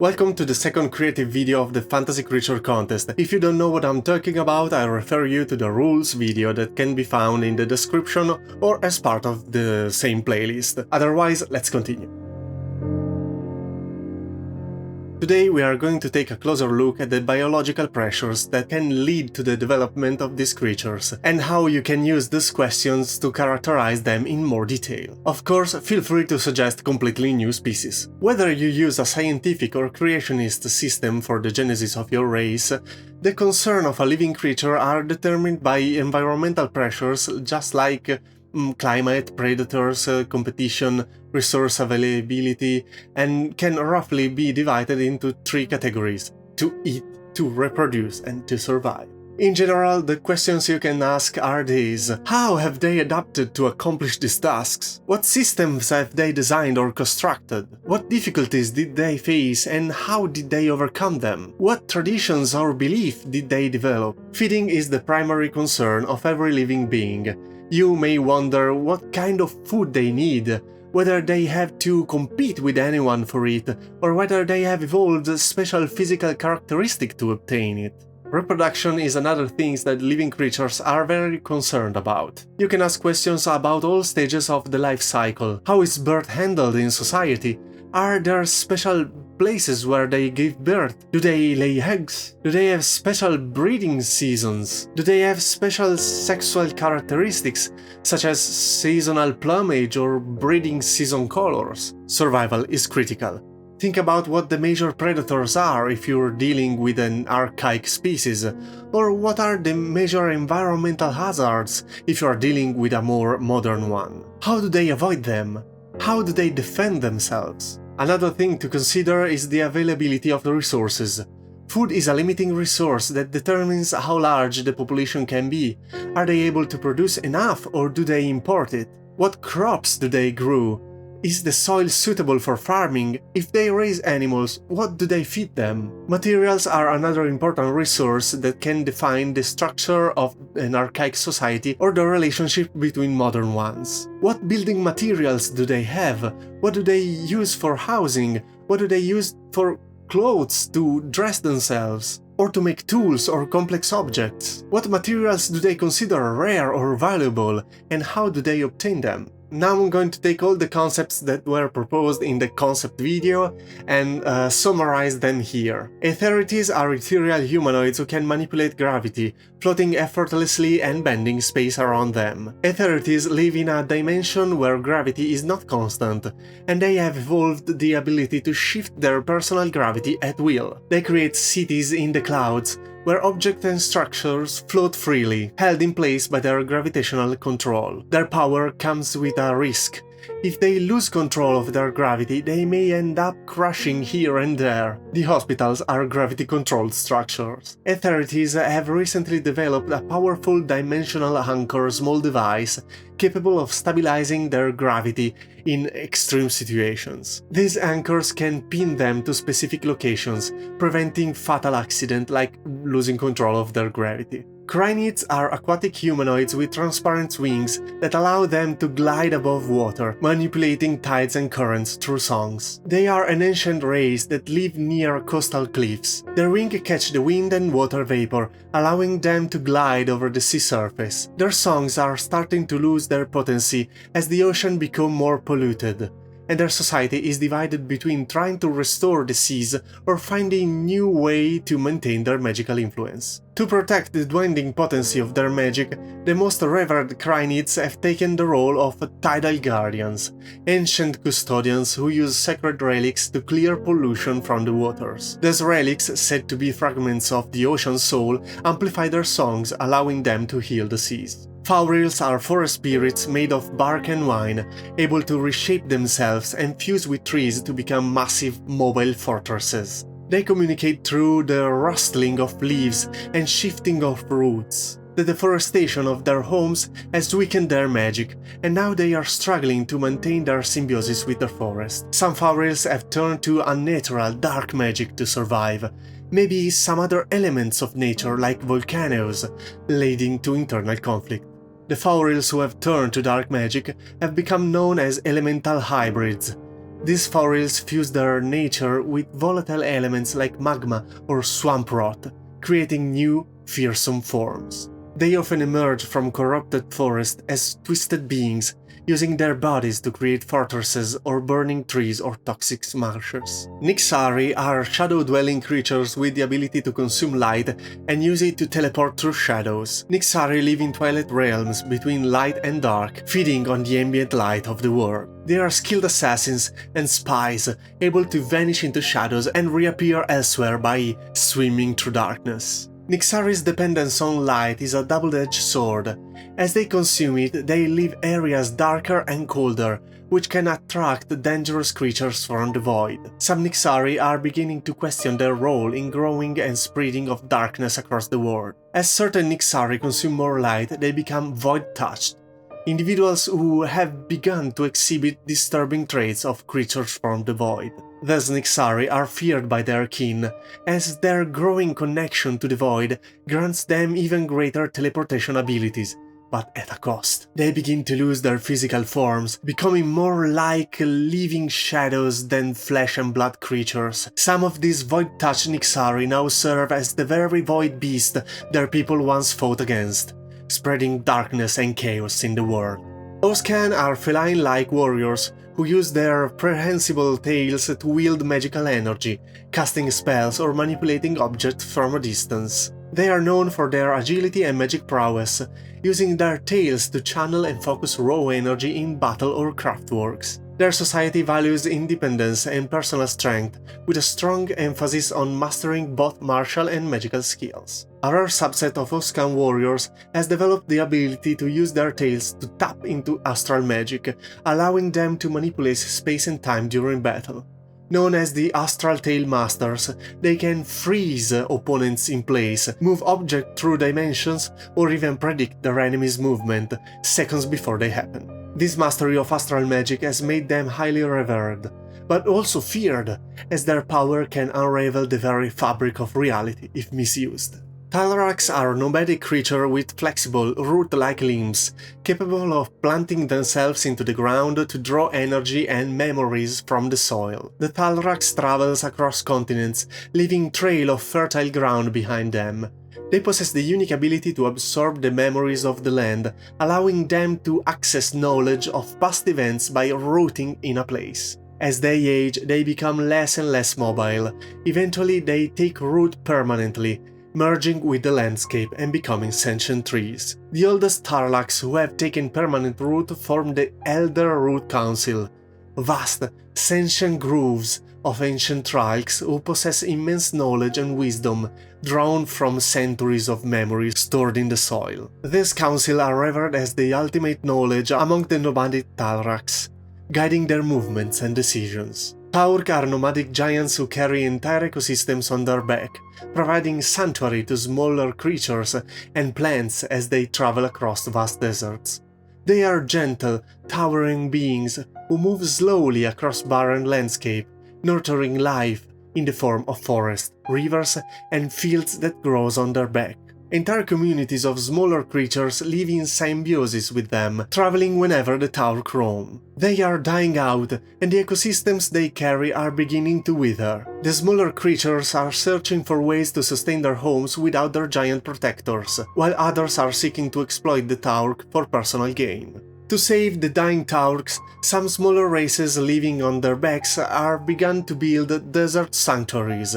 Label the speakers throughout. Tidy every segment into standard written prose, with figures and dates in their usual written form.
Speaker 1: Welcome to the second creative video of the Fantasy Creature Contest. If you don't know what I'm talking about, I refer you to the rules video that can be found in the description or as part of the same playlist. Otherwise, let's continue. Today we are going to take a closer look at the biological pressures that can lead to the development of these creatures, and how you can use these questions to characterize them in more detail. Of course, feel free to suggest completely new species. Whether you use a scientific or creationist system for the genesis of your race, the concern of a living creature are determined by environmental pressures just like climate, predators, competition, resource availability, and can roughly be divided into three categories: to eat, to reproduce, and to survive. In general, the questions you can ask are these: how have they adapted to accomplish these tasks? What systems have they designed or constructed? What difficulties did they face and how did they overcome them? What traditions or belief did they develop? Feeding is the primary concern of every living being. You may wonder what kind of food they need, whether they have to compete with anyone for it, or whether they have evolved a special physical characteristic to obtain it. Reproduction is another thing that living creatures are very concerned about. You can ask questions about all stages of the life cycle. How is birth handled in society? Are there special places where they give birth? Do they lay eggs? Do they have special breeding seasons? Do they have special sexual characteristics, such as seasonal plumage or breeding season colors? Survival is critical. Think about what the major predators are if you're dealing with an archaic species, or what are the major environmental hazards if you're dealing with a more modern one. How do they avoid them? How do they defend themselves? Another thing to consider is the availability of the resources. Food is a limiting resource that determines how large the population can be. Are they able to produce enough, or do they import it? What crops do they grow? Is the soil suitable for farming? If they raise animals, what do they feed them? Materials are another important resource that can define the structure of an archaic society or the relationship between modern ones. What building materials do they have? What do they use for housing? What do they use for clothes to dress themselves? Or to make tools or complex objects? What materials do they consider rare or valuable, and how do they obtain them? Now I'm going to take all the concepts that were proposed in the concept video and summarize them here. Aetherites are ethereal humanoids who can manipulate gravity, floating effortlessly and bending space around them. Aetherites live in a dimension where gravity is not constant, and they have evolved the ability to shift their personal gravity at will. They create cities in the clouds, where objects and structures float freely, held in place by their gravitational control. Their power comes with a risk. If they lose control of their gravity, they may end up crashing here and there. The hospitals are gravity-controlled structures. Aetherites have recently developed a powerful dimensional anchor small device capable of stabilizing their gravity in extreme situations. These anchors can pin them to specific locations, preventing fatal accidents like losing control of their gravity. Crynids are aquatic humanoids with transparent wings that allow them to glide above water, manipulating tides and currents through songs. They are an ancient race that live near coastal cliffs. Their wings catch the wind and water vapor, allowing them to glide over the sea surface. Their songs are starting to lose their potency as the ocean becomes more polluted, and their society is divided between trying to restore the seas or finding a new way to maintain their magical influence. To protect the dwindling potency of their magic, the most revered Crynids have taken the role of tidal guardians, ancient custodians who use sacred relics to clear pollution from the waters. These relics, said to be fragments of the ocean's soul, amplify their songs, allowing them to heal the seas. Faurils are forest spirits made of bark and wine, able to reshape themselves and fuse with trees to become massive, mobile fortresses. They communicate through the rustling of leaves and shifting of roots. The deforestation of their homes has weakened their magic, and now they are struggling to maintain their symbiosis with the forest. Some Faurils have turned to unnatural, dark magic to survive, maybe some other elements of nature like volcanoes, leading to internal conflict. The Faurils who have turned to dark magic have become known as elemental hybrids. These Faurils fuse their nature with volatile elements like magma or swamp rot, creating new, fearsome forms. They often emerge from corrupted forests as twisted beings, using their bodies to create fortresses or burning trees or toxic marshes. Nyxari are shadow-dwelling creatures with the ability to consume light and use it to teleport through shadows. Nyxari live in twilight realms between light and dark, feeding on the ambient light of the world. They are skilled assassins and spies, able to vanish into shadows and reappear elsewhere by swimming through darkness. Nyxari's dependence on light is a double-edged sword. As they consume it, they leave areas darker and colder, which can attract dangerous creatures from the void. Some Nyxari are beginning to question their role in growing and spreading of darkness across the world. As certain Nyxari consume more light, they become void-touched, individuals who have begun to exhibit disturbing traits of creatures from the void. These Nyxari are feared by their kin, as their growing connection to the void grants them even greater teleportation abilities, but at a cost. They begin to lose their physical forms, becoming more like living shadows than flesh and blood creatures. Some of these void-touched Nyxari now serve as the very void beast their people once fought against, spreading darkness and chaos in the world. Oskaan are feline-like warriors who use their prehensile tails to wield magical energy, casting spells or manipulating objects from a distance. They are known for their agility and magic prowess, using their tails to channel and focus raw energy in battle or craft works. Their society values independence and personal strength, with a strong emphasis on mastering both martial and magical skills. A rare subset of Oskaan warriors has developed the ability to use their tails to tap into astral magic, allowing them to manipulate space and time during battle. Known as the Astral Tail Masters, they can freeze opponents in place, move objects through dimensions, or even predict their enemy's movement seconds before they happen. This mastery of astral magic has made them highly revered, but also feared, as their power can unravel the very fabric of reality if misused. Talraks are nomadic creatures with flexible, root-like limbs, capable of planting themselves into the ground to draw energy and memories from the soil. The Talraks travels across continents, leaving trail of fertile ground behind them. They possess the unique ability to absorb the memories of the land, allowing them to access knowledge of past events by rooting in a place. As they age, they become less and less mobile. Eventually, they take root permanently, merging with the landscape and becoming sentient trees. The oldest Talraks who have taken permanent root form the Elder Root Council, vast, sentient grooves of ancient Talraks who possess immense knowledge and wisdom drawn from centuries of memory stored in the soil. This council are revered as the ultimate knowledge among the nomadic Talraks, guiding their movements and decisions. Thaurk are nomadic giants who carry entire ecosystems on their back, providing sanctuary to smaller creatures and plants as they travel across vast deserts. They are gentle, towering beings who move slowly across barren landscape, nurturing life in the form of forests, rivers, and fields that grows on their back. Entire communities of smaller creatures live in symbiosis with them, traveling whenever the Thaurk roam. They are dying out, and the ecosystems they carry are beginning to wither. The smaller creatures are searching for ways to sustain their homes without their giant protectors, while others are seeking to exploit the Thaurk for personal gain. To save the dying Thaurks, some smaller races living on their backs are begun to build desert sanctuaries,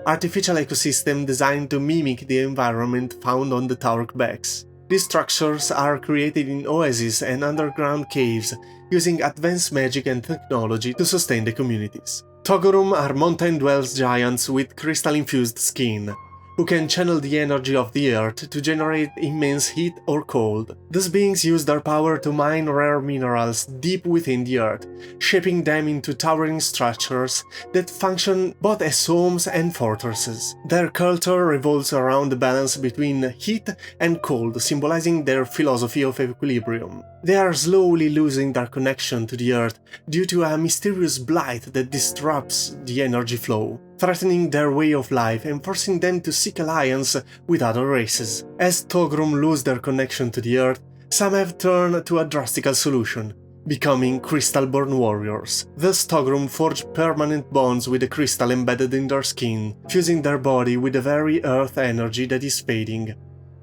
Speaker 1: artificial ecosystem designed to mimic the environment found on the Thaurk backs. These structures are created in oases and underground caves, using advanced magic and technology to sustain the communities. Thogrum are mountain-dwells giants with crystal-infused skin, who can channel the energy of the earth to generate immense heat or cold. These beings use their power to mine rare minerals deep within the earth, shaping them into towering structures that function both as homes and fortresses. Their culture revolves around the balance between heat and cold, symbolizing their philosophy of equilibrium. They are slowly losing their connection to the earth due to a mysterious blight that disrupts the energy flow, threatening their way of life and forcing them to seek alliance with other races. As Thogrum lose their connection to the earth, some have turned to a drastic solution: becoming crystal-born warriors. Thus Thogrum forge permanent bonds with the crystal embedded in their skin, fusing their body with the very earth energy that is fading.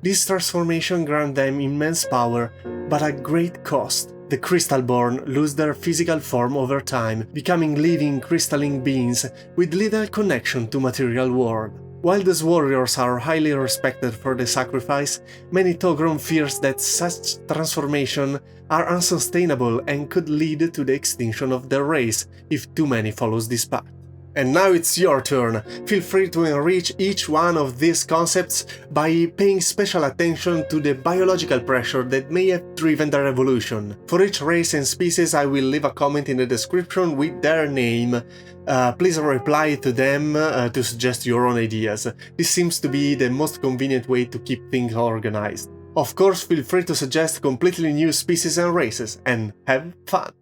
Speaker 1: This transformation grants them immense power, but at great cost. The crystal-born lose their physical form over time, becoming living crystalline beings with little connection to material world. While these warriors are highly respected for the sacrifice, many Thogrum fears that such transformation are unsustainable and could lead to the extinction of their race if too many follows this path. And now it's your turn. Feel free to enrich each one of these concepts by paying special attention to the biological pressure that may have driven their evolution. For each race and species I will leave a comment in the description with their name. Please reply to them to suggest your own ideas. This seems to be the most convenient way to keep things organized. Of course, feel free to suggest completely new species and races, and have fun!